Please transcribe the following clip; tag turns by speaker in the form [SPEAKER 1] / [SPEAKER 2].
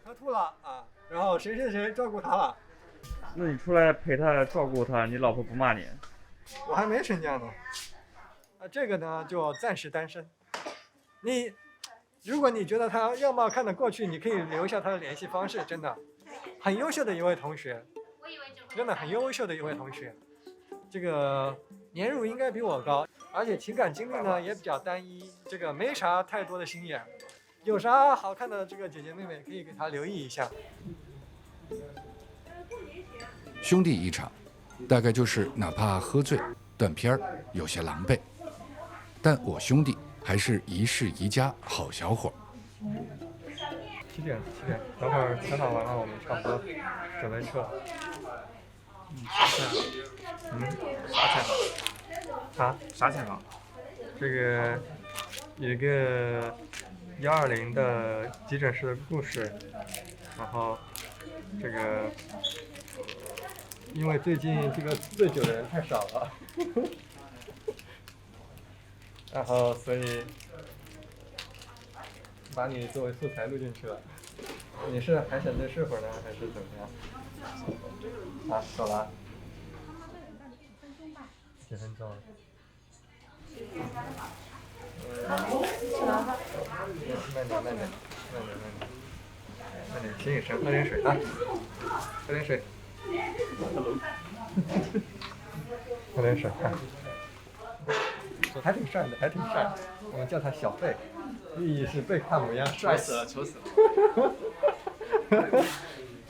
[SPEAKER 1] 喝吐了啊，然后谁谁谁照顾他了。
[SPEAKER 2] 那你出来陪他照顾他，你老婆不骂你？
[SPEAKER 1] 我还没成家呢。这个呢就暂时单身。如果你觉得他样貌看得过去，你可以留下他的联系方式，真的，很优秀的一位同学，真的很优秀的一位同学。这个年入应该比我高，而且情感经历呢也比较单一，这个没啥太多的心眼。有啥好看的这个姐姐妹妹可以给他留意一下。
[SPEAKER 3] 兄弟一场，大概就是哪怕喝醉断片儿，有些狼狈，但我兄弟还是一世一家好小伙。
[SPEAKER 1] 7点，等会儿采访完了，我们差不多准备撤。
[SPEAKER 2] 啥采访？
[SPEAKER 1] 啊？
[SPEAKER 2] 啥采访？
[SPEAKER 1] 这个有一个120的急诊室的故事，然后这个因为最近这个醉酒的人太少了，然后所以把你作为素材录进去了。你是还想再睡会儿呢，还是怎么样？啊，走了。几分钟？慢点，醒醒神，喝点水啊，喝点水。喝点水啊。还挺帅的，我们叫他小贝，寓意是贝克汉姆一样帅。
[SPEAKER 2] 丑死了。